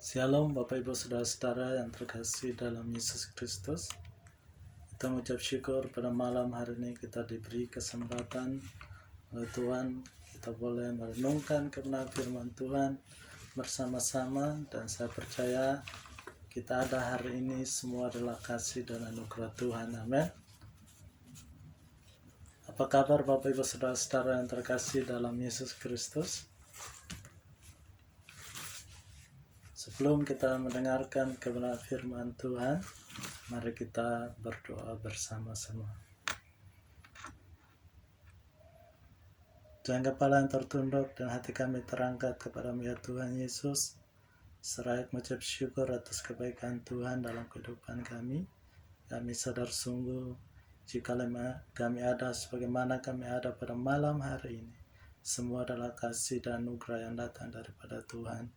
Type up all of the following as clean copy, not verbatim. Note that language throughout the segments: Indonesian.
Shalom Bapak Ibu Saudara-saudara yang terkasih dalam Yesus Kristus. Kita mengucap syukur pada malam hari ini kita diberi kesempatan oleh Tuhan. Kita boleh merenungkan kebenaran firman Tuhan bersama-sama, dan saya percaya kita ada hari ini semua adalah kasih dan anugerah Tuhan. Amin. Apa kabar Bapak Ibu Saudara-saudara yang terkasih dalam Yesus Kristus? Sebelum kita mendengarkan kebenaran firman Tuhan, mari kita berdoa bersama-sama. Dengan kepala yang tertunduk dan hati kami terangkat kepadamu ya Tuhan Yesus, seraya mengucap syukur atas kebaikan Tuhan dalam kehidupan kami. Kami sadar sungguh jika kami ada sebagaimana kami ada pada malam hari ini, semua adalah kasih dan anugerah yang datang daripada Tuhan.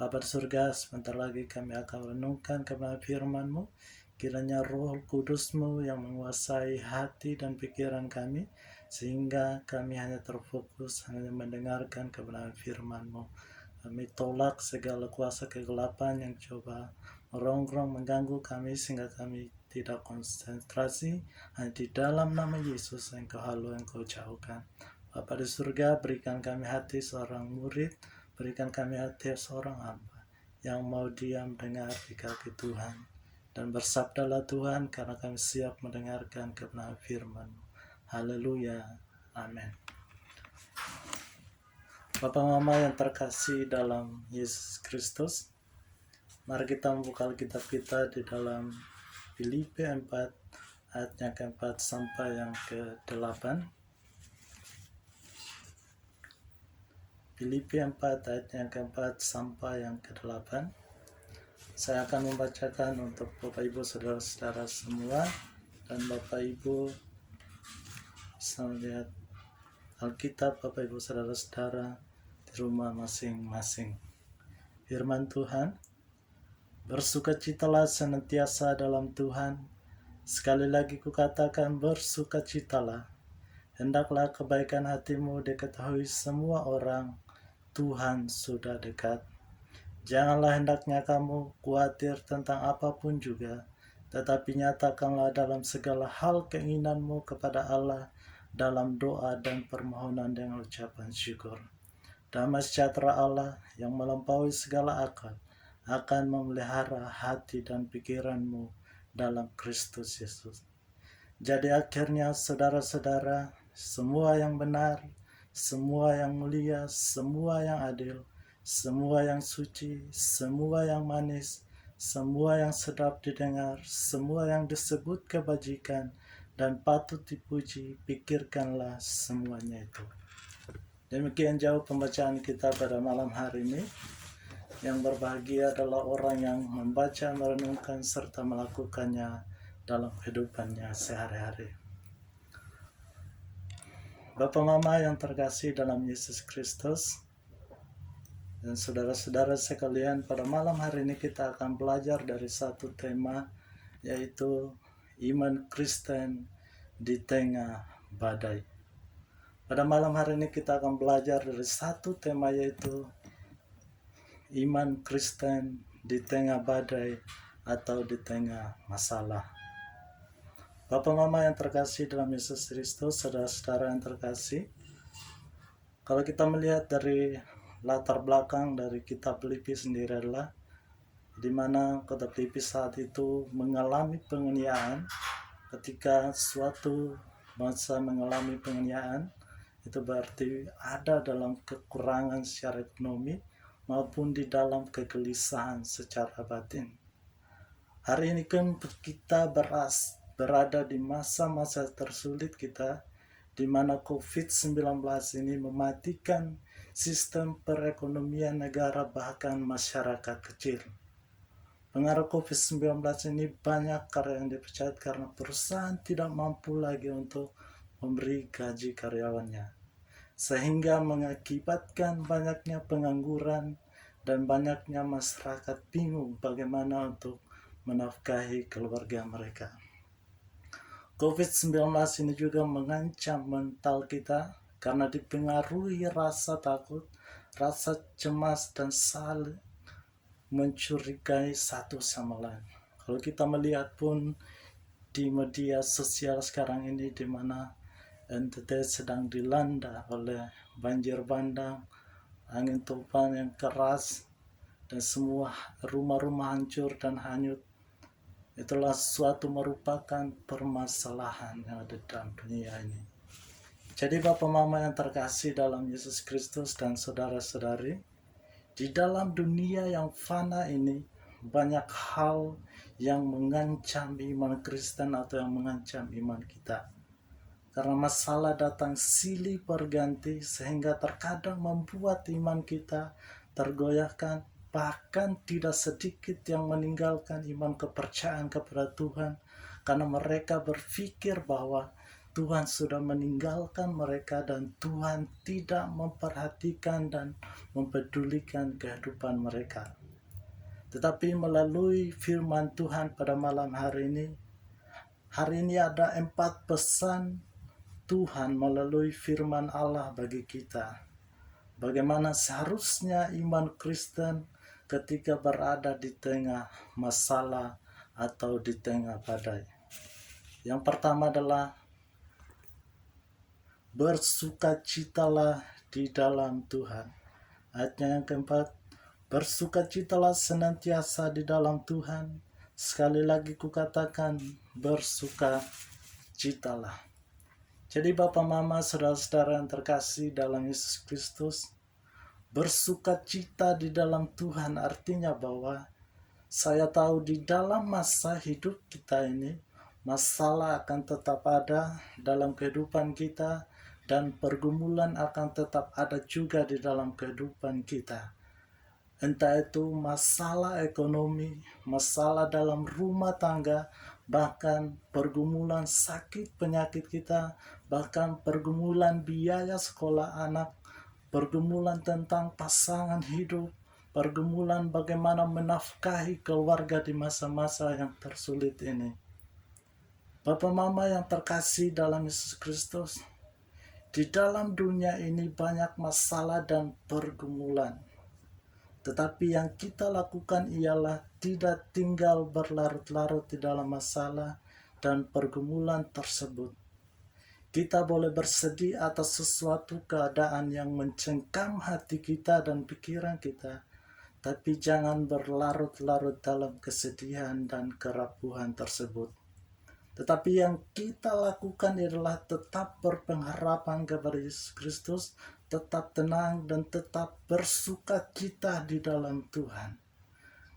Bapa di surga, sebentar lagi kami akan renungkan kebenaran firman-Mu. Kiranya Roh Kudus-Mu yang menguasai hati dan pikiran kami, sehingga kami hanya terfokus, hanya mendengarkan kebenaran firman-Mu. Kami tolak segala kuasa kegelapan yang coba merongrong mengganggu kami, sehingga kami tidak konsentrasi hanya di dalam nama Yesus yang Kau halu, yang Kau jauhkan. Bapa di surga, berikan kami hati seorang murid, berikan kami hati seorang hamba yang mau diam dengar di kaki Tuhan. Dan bersabdalah Tuhan, karena kami siap mendengarkan kebenaran firman-Mu. Haleluya. Amin. Bapak Mama yang terkasih dalam Yesus Kristus, mari kita membuka Alkitab kita di dalam Filipi 4 ayatnya ke-4 sampai yang ke-8. Filipi 4 ayat yang ke-4 sampai yang ke-8. Saya akan membacakan untuk Bapak Ibu Saudara-saudara semua, dan Bapak Ibu bisa melihat Alkitab Bapak Ibu Saudara-saudara di rumah masing-masing. Firman Tuhan, bersukacitalah senantiasa dalam Tuhan. Sekali lagi kukatakan, bersukacitalah. Hendaklah kebaikan hatimu diketahui semua orang. Tuhan sudah dekat. Janganlah hendaknya kamu khawatir tentang apapun juga, tetapi nyatakanlah dalam segala hal keinginanmu kepada Allah dalam doa dan permohonan dengan ucapan syukur. Damai sejahtera Allah yang melampaui segala akal akan memelihara hati dan pikiranmu dalam Kristus Yesus. Jadi akhirnya saudara-saudara, semua yang benar, semua yang mulia, semua yang adil, semua yang suci, semua yang manis, semua yang sedap didengar, semua yang disebut kebajikan dan patut dipuji, pikirkanlah semuanya itu. Demikian jauh pembacaan kita pada malam hari ini. Yang berbahagia adalah orang yang membaca, merenungkan, serta melakukannya dalam kehidupannya sehari-hari. Bapak Mama yang terkasih dalam Yesus Kristus, dan saudara-saudara sekalian, pada malam hari ini kita akan belajar dari satu tema, yaitu iman Kristen di tengah badai. Pada malam hari ini kita akan belajar dari satu tema, yaitu iman Kristen di tengah badai atau di tengah masalah. Bapak Mama yang terkasih dalam Yesus Kristus, saudara-saudara yang terkasih, kalau kita melihat dari latar belakang dari kitab Filipi sendiri adalah di mana kota Filipi saat itu mengalami penganiayaan. Ketika suatu bangsa mengalami penganiayaan, itu berarti ada dalam kekurangan secara ekonomi maupun di dalam kegelisahan secara batin. Hari ini kan kita berada di masa-masa tersulit kita, di mana COVID-19 ini mematikan sistem perekonomian negara, bahkan masyarakat kecil. Pengaruh COVID-19 ini banyak karya yang dipecat karena perusahaan tidak mampu lagi untuk memberi gaji karyawannya, sehingga mengakibatkan banyaknya pengangguran dan banyaknya masyarakat bingung bagaimana untuk menafkahi keluarga mereka. COVID-19 ini juga mengancam mental kita karena dipengaruhi rasa takut, rasa cemas, dan mencurigai satu sama lain. Kalau kita melihat pun di media sosial sekarang ini, di mana NTT sedang dilanda oleh banjir bandang, angin topan yang keras, dan semua rumah-rumah hancur dan hanyut. Itulah suatu merupakan permasalahan yang ada dalam dunia ini. Jadi Bapak Mama yang terkasih dalam Yesus Kristus dan saudara-saudari, di dalam dunia yang fana ini banyak hal yang mengancam iman Kristen atau yang mengancam iman kita. Karena masalah datang silih berganti sehingga terkadang membuat iman kita tergoyahkan, bahkan tidak sedikit yang meninggalkan iman kepercayaan kepada Tuhan karena mereka berpikir bahwa Tuhan sudah meninggalkan mereka dan Tuhan tidak memperhatikan dan mempedulikan kehidupan mereka. Tetapi melalui firman Tuhan pada malam hari ini ada 4 pesan Tuhan melalui firman Allah bagi kita. Bagaimana seharusnya iman Kristen ketika berada di tengah masalah atau di tengah badai. Yang pertama adalah bersukacitalah di dalam Tuhan. Ayatnya yang keempat, bersukacitalah senantiasa di dalam Tuhan. Sekali lagi kukatakan, bersukacitalah. Jadi Bapak Mama, saudara-saudara yang terkasih dalam Yesus Kristus, bersukacita di dalam Tuhan artinya bahwa saya tahu di dalam masa hidup kita ini, masalah akan tetap ada dalam kehidupan kita, dan pergumulan akan tetap ada juga di dalam kehidupan kita. Entah itu masalah ekonomi, masalah dalam rumah tangga, bahkan pergumulan sakit penyakit kita, bahkan pergumulan biaya sekolah anak, pergumulan tentang pasangan hidup, pergumulan bagaimana menafkahi keluarga di masa-masa yang tersulit ini. Bapak Mama yang terkasih dalam Yesus Kristus, di dalam dunia ini banyak masalah dan pergumulan. Tetapi yang kita lakukan ialah tidak tinggal berlarut-larut di dalam masalah dan pergumulan tersebut. Kita boleh bersedih atas sesuatu keadaan yang mencengkam hati kita dan pikiran kita, tapi jangan berlarut-larut dalam kesedihan dan kerapuhan tersebut. Tetapi yang kita lakukan adalah tetap berpengharapan kepada Yesus Kristus, tetap tenang dan tetap bersukacita di dalam Tuhan.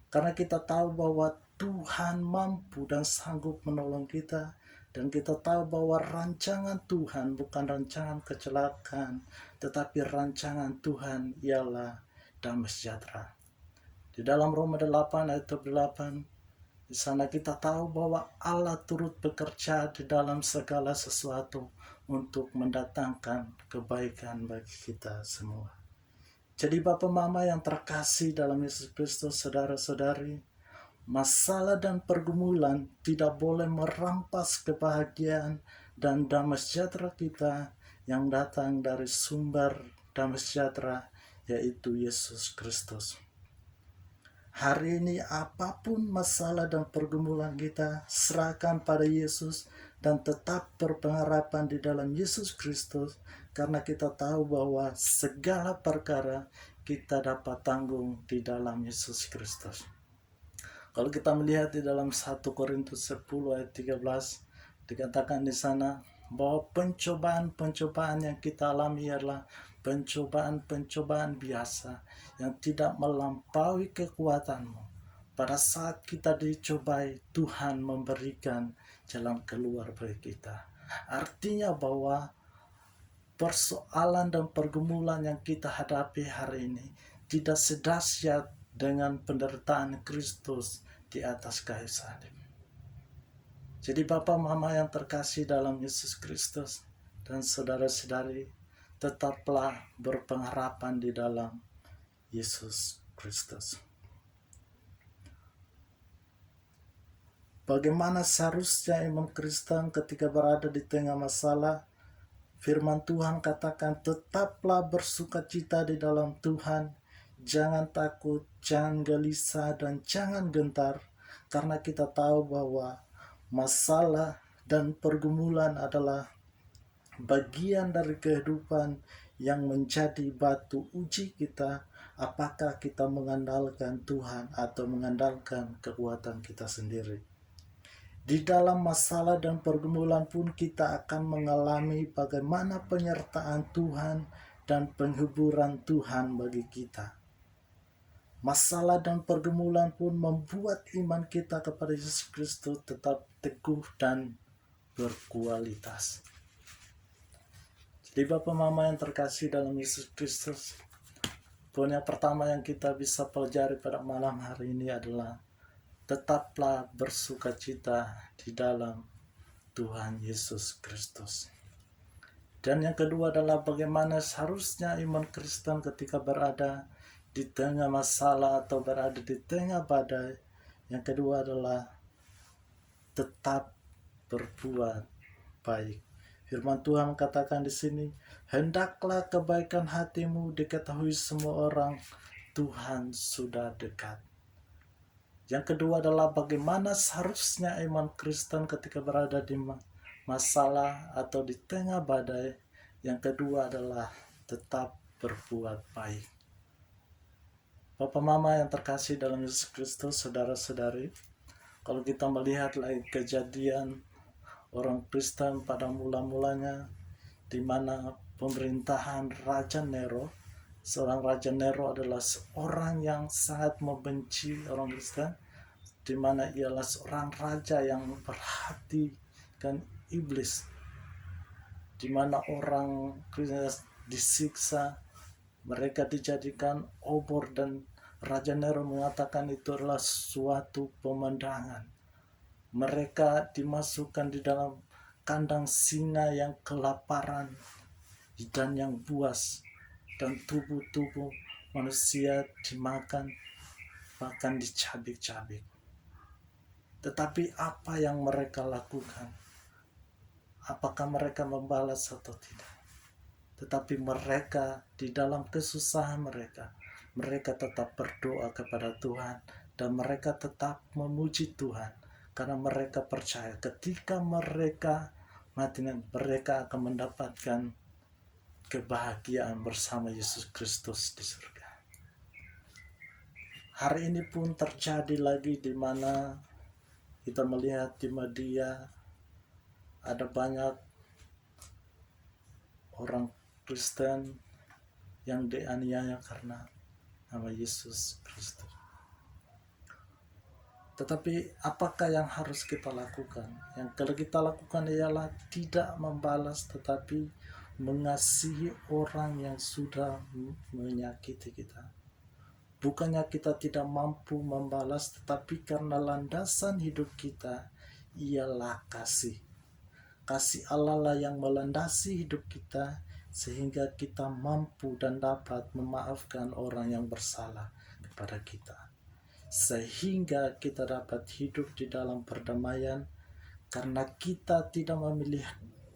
Karena kita tahu bahwa Tuhan mampu dan sanggup menolong kita, dan kita tahu bahwa rancangan Tuhan bukan rancangan kecelakaan, tetapi rancangan Tuhan ialah damai sejahtera. Di dalam Roma 8 ayat 8, di sana kita tahu bahwa Allah turut bekerja di dalam segala sesuatu untuk mendatangkan kebaikan bagi kita semua. Jadi Bapak Mama yang terkasih dalam Yesus Kristus, saudara-saudari, masalah dan pergumulan tidak boleh merampas kebahagiaan dan damai sejahtera kita yang datang dari sumber damai sejahtera, yaitu Yesus Kristus. Hari ini apapun masalah dan pergumulan kita, serahkan pada Yesus dan tetap berpengharapan di dalam Yesus Kristus, karena kita tahu bahwa segala perkara kita dapat tanggung di dalam Yesus Kristus. Kalau kita melihat di dalam 1 Korintus 10 ayat 13, dikatakan di sana bahwa pencobaan-pencobaan yang kita alami adalah pencobaan-pencobaan biasa yang tidak melampaui kekuatanmu. Pada saat kita dicobai, Tuhan memberikan jalan keluar bagi kita. Artinya bahwa persoalan dan pergumulan yang kita hadapi hari ini tidak sedahsyat dengan penderitaan Kristus di atas kayu salib. Jadi Bapak Mama yang terkasih dalam Yesus Kristus dan saudara-saudari, tetaplah berpengharapan di dalam Yesus Kristus. Bagaimana seharusnya iman Kristen ketika berada di tengah masalah? Firman Tuhan katakan, tetaplah bersukacita di dalam Tuhan. jangan takut, jangan gelisah, dan jangan gentar, karena kita tahu bahwa masalah dan pergumulan adalah bagian dari kehidupan yang menjadi batu uji kita, apakah kita mengandalkan Tuhan atau mengandalkan kekuatan kita sendiri. Di dalam masalah dan pergumulan pun kita akan mengalami bagaimana penyertaan Tuhan dan penghiburan Tuhan bagi kita. Masalah dan pergumulan pun membuat iman kita kepada Yesus Kristus tetap teguh dan berkualitas. Jadi Bapak Mama yang terkasih dalam Yesus Kristus, poin yang pertama yang kita bisa pelajari pada malam hari ini adalah tetaplah bersukacita di dalam Tuhan Yesus Kristus. Dan yang kedua adalah bagaimana seharusnya iman Kristen ketika berada di tengah masalah atau berada di tengah badai. Yang kedua adalah tetap berbuat baik. Firman Tuhan katakan di sini, hendaklah kebaikan hatimu diketahui semua orang, Tuhan sudah dekat. Yang kedua adalah bagaimana seharusnya iman Kristen ketika berada di masalah atau di tengah badai. Yang kedua adalah tetap berbuat baik. Bapak Mama yang terkasih dalam Yesus Kristus, saudara-saudari, kalau kita melihat lagi kejadian orang Kristen pada mula-mulanya, di mana pemerintahan Raja Nero, seorang Raja Nero adalah seorang yang sangat membenci orang Kristen, di mana ialah seorang raja yang memperhatikan iblis, di mana orang Kristen disiksa, mereka dijadikan obor, dan Raja Nero mengatakan itu adalah suatu pemandangan. Mereka dimasukkan di dalam kandang singa yang kelaparan dan yang buas, dan tubuh-tubuh manusia dimakan, bahkan dicabik-cabik. Tetapi apa yang mereka lakukan? Apakah mereka membalas atau tidak? Tetapi mereka di dalam kesusahan mereka tetap berdoa kepada Tuhan, dan mereka tetap memuji Tuhan, karena mereka percaya ketika mereka mati, mereka akan mendapatkan kebahagiaan bersama Yesus Kristus di surga. Hari ini pun terjadi lagi, di mana kita melihat di media ada banyak orang Kristen yang dianiaya karena nama Yesus Kristus. Tetapi apakah yang harus kita lakukan? Yang kalau kita lakukan ialah tidak membalas, tetapi mengasihi orang yang sudah menyakiti kita. Bukannya kita tidak mampu membalas, tetapi karena landasan hidup kita ialah kasih. Kasih Allah lah yang melandasi hidup kita, sehingga kita mampu dan dapat memaafkan orang yang bersalah kepada kita, sehingga kita dapat hidup di dalam perdamaian, karena kita tidak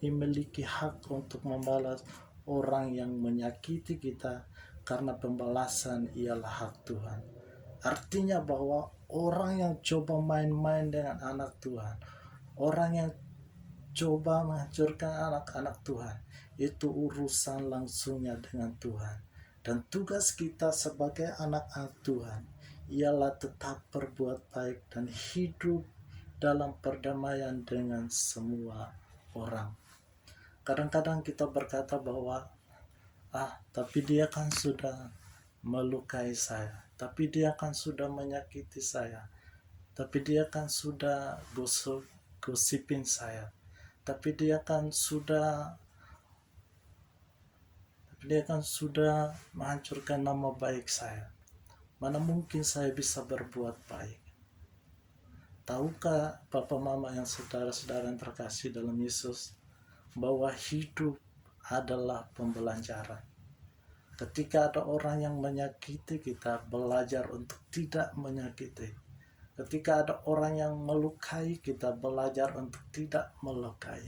memiliki hak untuk membalas orang yang menyakiti kita, karena pembalasan ialah hak Tuhan. Artinya bahwa orang yang coba main-main dengan anak Tuhan, orang yang coba menghancurkan anak-anak Tuhan, itu urusan langsungnya dengan Tuhan. Dan tugas kita sebagai anak-anak Tuhan ialah tetap berbuat baik dan hidup dalam perdamaian dengan semua orang. Kadang-kadang kita berkata bahwa tapi dia kan sudah melukai saya, tapi dia kan sudah menyakiti saya, tapi dia kan sudah gosipin saya, tapi dia kan sudah menghancurkan nama baik saya. Mana mungkin saya bisa berbuat baik? Tahukah Bapak Mama yang saudara-saudara yang terkasih dalam Yesus, bahwa hidup adalah pembelajaran. Ketika ada orang yang menyakiti kita, belajar untuk tidak menyakiti. Ketika ada orang yang melukai kita, belajar untuk tidak melukai.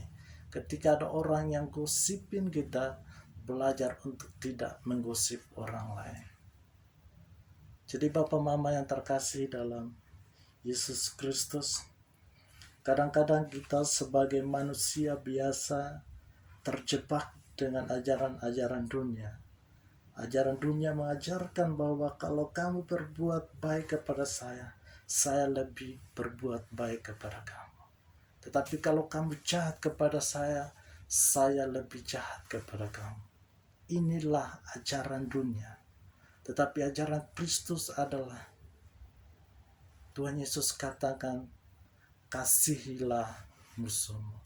Ketika ada orang yang gosipin kita, belajar untuk tidak menggosip orang lain. Jadi Bapak Mama yang terkasih dalam Yesus Kristus, kadang-kadang kita sebagai manusia biasa terjebak dengan ajaran-ajaran dunia. Ajaran dunia mengajarkan bahwa kalau kamu berbuat baik kepada saya lebih berbuat baik kepada kamu. Tetapi kalau kamu jahat kepada saya lebih jahat kepada kamu. Inilah ajaran dunia. Tetapi ajaran Kristus adalah, Tuhan Yesus katakan, kasihilah musuhmu.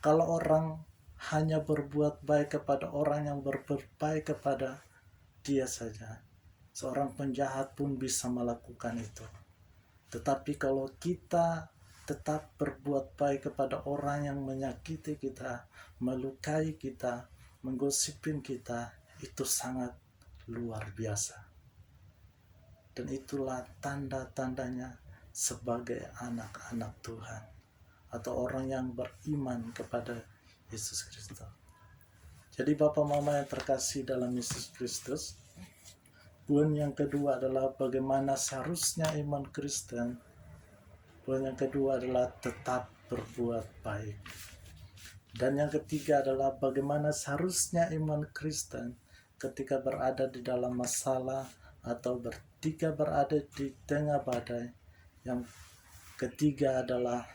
Kalau orang hanya berbuat baik kepada orang yang berbuat baik kepada dia saja, seorang penjahat pun bisa melakukan itu. Tetapi kalau kita tetap berbuat baik kepada orang yang menyakiti kita, melukai kita, menggosipin kita, itu sangat luar biasa. Dan itulah tanda-tandanya sebagai anak-anak Tuhan atau orang yang beriman kepada Yesus Kristus. Jadi Bapak Mama yang terkasih dalam Yesus Kristus, poin yang kedua adalah bagaimana seharusnya iman Kristen. Poin yang kedua adalah tetap berbuat baik. Dan yang ketiga adalah bagaimana seharusnya iman Kristen ketika berada di dalam masalah atau ketika berada di tengah badai. Yang ketiga adalah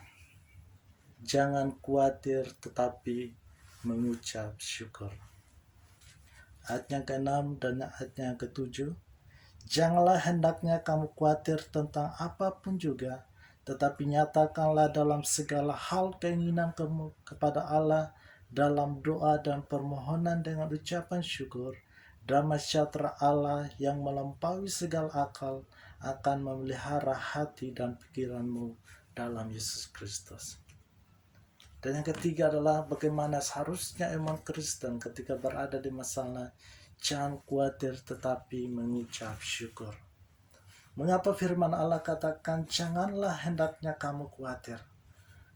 jangan khawatir tetapi mengucap syukur. Ayat yang ke-6 dan ayat yang ke-7. Janganlah hendaknya kamu khawatir tentang apapun juga, tetapi nyatakanlah dalam segala hal keinginan kamu kepada Allah dalam doa dan permohonan dengan ucapan syukur. Damai sejahtera Allah yang melampaui segala akal akan memelihara hati dan pikiranmu dalam Yesus Kristus. Dan yang ketiga adalah bagaimana seharusnya iman Kristen ketika berada di masalah. Jangan khawatir tetapi mengucap syukur. Mengapa firman Allah katakan janganlah hendaknya kamu khawatir?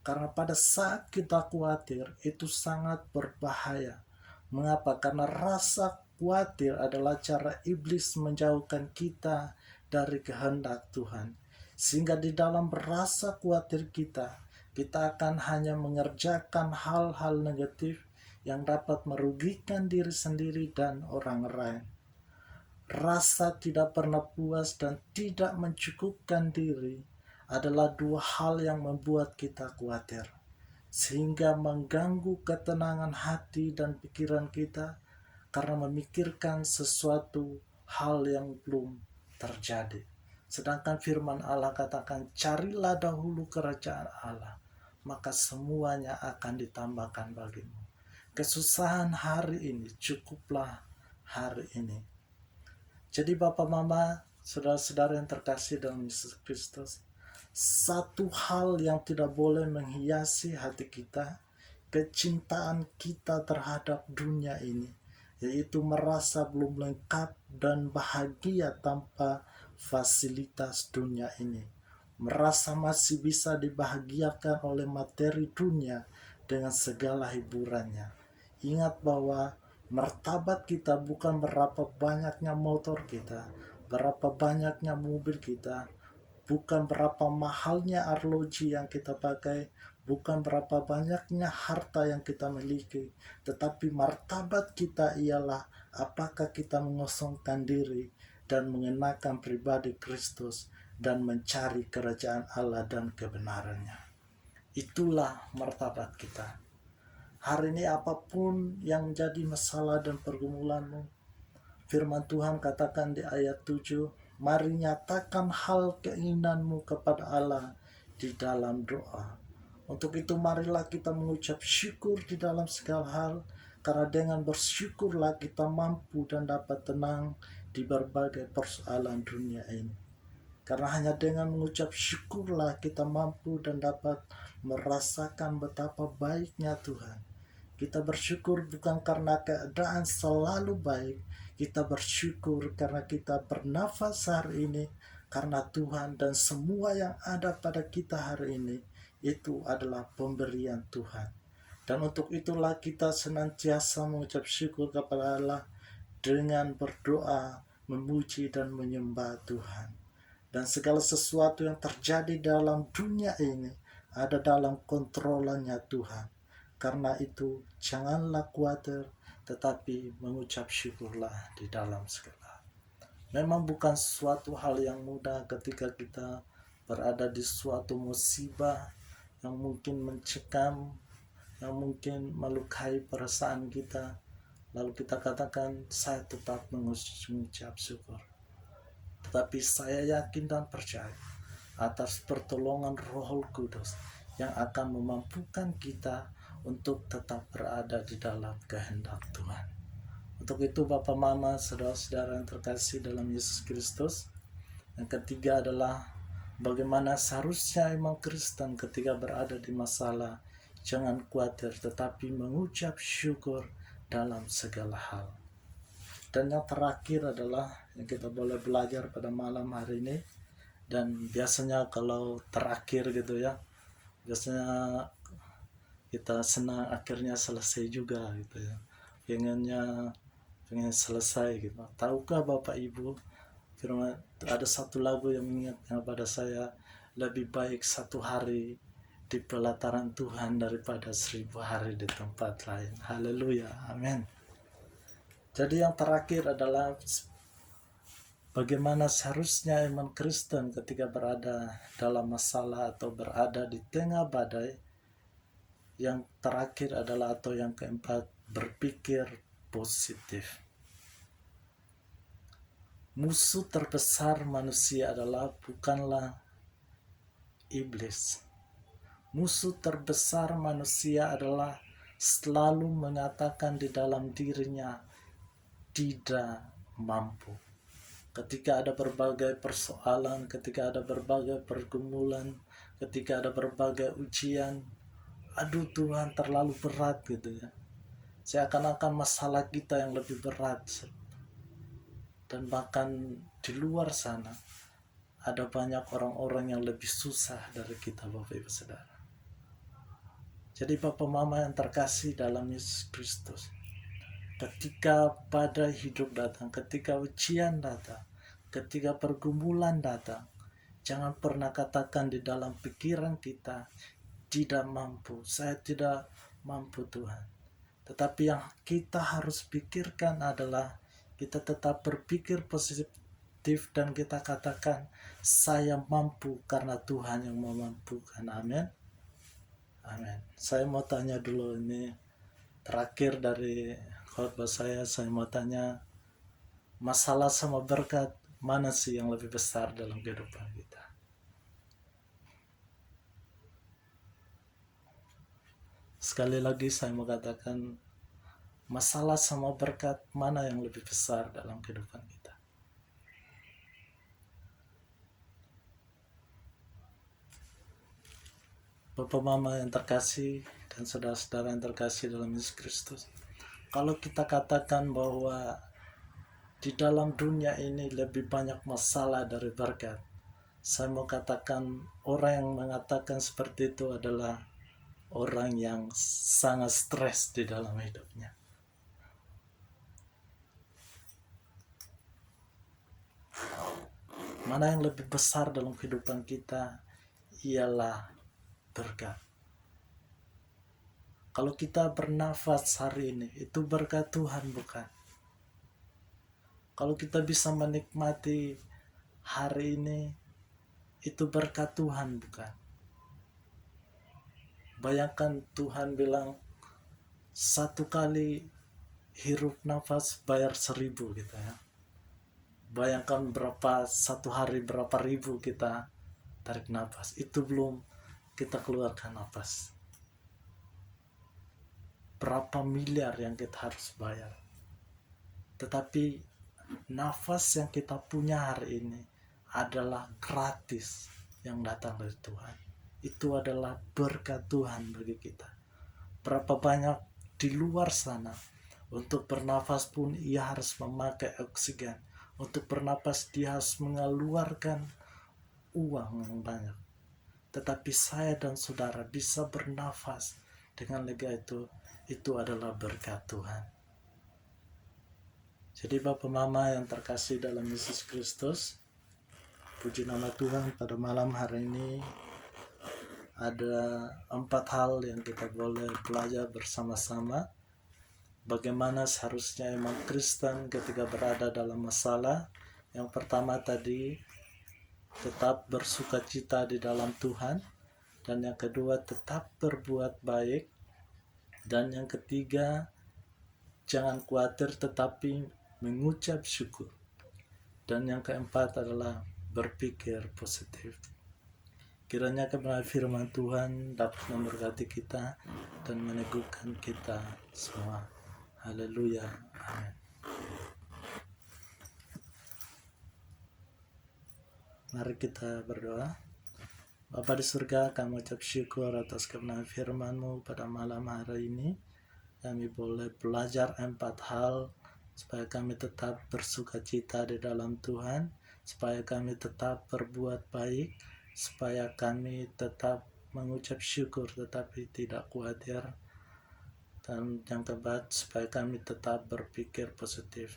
Karena pada saat kita khawatir itu sangat berbahaya. Mengapa? Karena rasa khawatir adalah cara iblis menjauhkan kita dari kehendak Tuhan. Sehingga di dalam rasa khawatir kita akan hanya mengerjakan hal-hal negatif yang dapat merugikan diri sendiri dan orang lain. Rasa tidak pernah puas dan tidak mencukupkan diri adalah dua hal yang membuat kita khawatir, sehingga mengganggu ketenangan hati dan pikiran kita karena memikirkan sesuatu hal yang belum terjadi. Sedangkan firman Allah katakan, carilah dahulu kerajaan Allah, maka semuanya akan ditambahkan bagimu. Kesusahan hari ini cukuplah hari ini. Jadi Bapak Mama, saudara-saudara yang terkasih dalam Yesus Kristus, satu hal yang tidak boleh menghiasi hati kita, kecintaan kita terhadap dunia ini, yaitu merasa belum lengkap dan bahagia tanpa fasilitas dunia ini. Merasa masih bisa dibahagiakan oleh materi dunia dengan segala hiburannya. Ingat bahwa martabat kita bukan berapa banyaknya motor kita, berapa banyaknya mobil kita, bukan berapa mahalnya arloji yang kita pakai, bukan berapa banyaknya harta yang kita miliki, tetapi martabat kita ialah apakah kita mengosongkan diri dan mengenakan pribadi Kristus dan mencari kerajaan Allah dan kebenarannya. Itulah martabat kita. Hari ini apapun yang jadi masalah dan pergumulanmu, firman Tuhan katakan di ayat 7, mari nyatakan hal keinginanmu kepada Allah di dalam doa. Untuk itu marilah kita mengucap syukur di dalam segala hal, karena dengan bersyukurlah kita mampu dan dapat tenang di berbagai persoalan dunia ini. Karena hanya dengan mengucap syukurlah kita mampu dan dapat merasakan betapa baiknya Tuhan. Kita bersyukur bukan karena keadaan selalu baik. Kita bersyukur karena kita bernafas hari ini, karena Tuhan, dan semua yang ada pada kita hari ini itu adalah pemberian Tuhan. Dan untuk itulah kita senantiasa mengucap syukur kepada Allah dengan berdoa, memuji dan menyembah Tuhan. Dan segala sesuatu yang terjadi dalam dunia ini ada dalam kontrolannya Tuhan. Karena itu janganlah khawatir, tetapi mengucap syukurlah di dalam segala. Memang bukan suatu hal yang mudah ketika kita berada di suatu musibah yang mungkin mencekam, yang mungkin melukai perasaan kita. Lalu kita katakan, saya tetap mengucap syukur. Tetapi saya yakin dan percaya atas pertolongan Roh Kudus yang akan memampukan kita untuk tetap berada di dalam kehendak Tuhan. Untuk itu Bapak Mama, saudara-saudara yang terkasih dalam Yesus Kristus, yang ketiga adalah bagaimana seharusnya emang Kristen ketika berada di masalah. Jangan khawatir, tetapi mengucap syukur dalam segala hal. Dan yang terakhir adalah yang kita boleh belajar pada malam hari ini. Dan biasanya kalau terakhir gitu ya, biasanya kita senang akhirnya selesai juga gitu ya. Pengen selesai gitu. Tahukah Bapak Ibu, firman ada satu lagu yang mengingatkan pada saya, lebih baik satu hari di pelataran Tuhan daripada 1000 hari di tempat lain. Haleluya, amin. Jadi yang terakhir adalah bagaimana seharusnya iman Kristen ketika berada dalam masalah atau berada di tengah badai. Yang terakhir adalah, atau yang keempat, berpikir positif. Musuh terbesar manusia adalah bukanlah iblis. Musuh terbesar manusia adalah selalu mengatakan di dalam dirinya tidak mampu. Ketika ada berbagai persoalan, ketika ada berbagai pergumulan, ketika ada berbagai ujian, aduh Tuhan terlalu berat gitu ya. Seakan-akan masalah kita yang lebih berat. Dan bahkan di luar sana ada banyak orang-orang yang lebih susah dari kita, Bapak Ibu Saudara. Jadi Bapak Mama yang terkasih dalam Yesus Kristus, ketika badai hidup datang, ketika ujian datang, ketika pergumulan datang, jangan pernah katakan di dalam pikiran kita, tidak mampu, saya tidak mampu Tuhan. Tetapi yang kita harus pikirkan adalah kita tetap berpikir positif dan kita katakan, saya mampu karena Tuhan yang memampukan. Amin. Amin. Saya mau tanya dulu, ini terakhir dari khotbah saya mau tanya, masalah sama berkat mana sih yang lebih besar dalam kehidupan kita? Sekali lagi saya mau katakan, masalah sama berkat mana yang lebih besar dalam kehidupan kita? Bapak Mama yang terkasih dan saudara-saudara yang terkasih dalam Yesus Kristus, kalau kita katakan bahwa di dalam dunia ini lebih banyak masalah dari berkat, saya mau katakan orang yang mengatakan seperti itu adalah orang yang sangat stres di dalam hidupnya. Mana yang lebih besar dalam kehidupan kita ialah berkat. Kalau kita bernafas hari ini, itu berkat Tuhan, bukan? Kalau kita bisa menikmati hari ini, itu berkat Tuhan, bukan? Bayangkan Tuhan bilang, satu kali hirup nafas bayar 1000 gitu ya. Bayangkan satu hari berapa ribu kita tarik nafas, itu belum kita keluarkan nafas. Berapa miliar yang kita harus bayar. Tetapi nafas yang kita punya hari ini adalah gratis yang datang dari Tuhan. Itu adalah berkat Tuhan bagi kita. Berapa banyak di luar sana, untuk bernafas pun ia harus memakai oksigen. Untuk bernafas dia harus mengeluarkan uang yang banyak. Tetapi saya dan saudara bisa bernafas dengan lega, itu adalah berkat Tuhan. Jadi Bapak Mama yang terkasih dalam Yesus Kristus, puji nama Tuhan, pada malam hari ini ada 4 hal yang kita boleh belajar bersama-sama. Bagaimana seharusnya iman Kristen ketika berada dalam masalah. Yang pertama tadi, tetap bersukacita di dalam Tuhan. Dan yang kedua, tetap berbuat baik. Dan yang ketiga, jangan khawatir tetapi mengucap syukur. Dan yang keempat adalah berpikir positif. Kiranya kebenaran firman Tuhan dapat memberkati kita dan meneguhkan kita semua. Haleluya. Amin. Mari kita berdoa. Bapa di surga, kami ucap syukur atas kebenaran firman-Mu pada malam hari ini. Kami boleh belajar 4 hal supaya kami tetap bersukacita di dalam Tuhan, supaya kami tetap berbuat baik, supaya kami tetap mengucap syukur tetapi tidak khawatir, dan yang keempat, supaya kami tetap berpikir positif.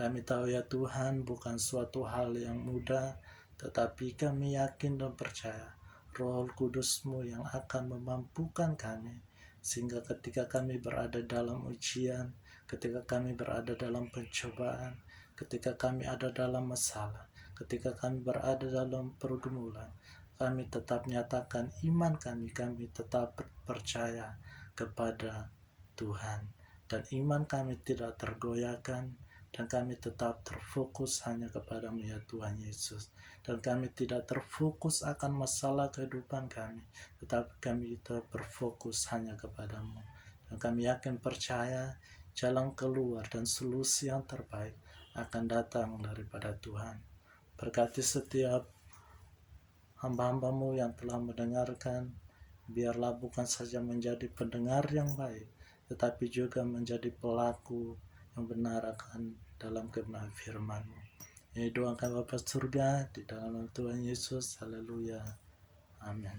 Kami tahu ya Tuhan, bukan suatu hal yang mudah, tetapi kami yakin dan percaya Roh Kudus-Mu yang akan memampukan kami, sehingga ketika kami berada dalam ujian, ketika kami berada dalam pencobaan, ketika kami ada dalam masalah, ketika kami berada dalam pergumulan, kami tetap nyatakan iman kami tetap percaya kepada Tuhan, dan iman kami tidak tergoyahkan, dan kami tetap terfokus hanya kepada-Mu ya Tuhan Yesus. Dan kami tidak terfokus akan masalah kehidupan kami, tetapi kami tetap berfokus hanya kepada-Mu. Dan kami yakin percaya jalan keluar dan solusi yang terbaik akan datang daripada Tuhan. Berkati setiap hamba-hamba-Mu yang telah mendengarkan, biarlah bukan saja menjadi pendengar yang baik, tetapi juga menjadi pelaku yang benar akan dalam kebenaran firman-Mu. Ini doa kami Bapa surga di dalam Tuhan Yesus. Haleluya. Amin.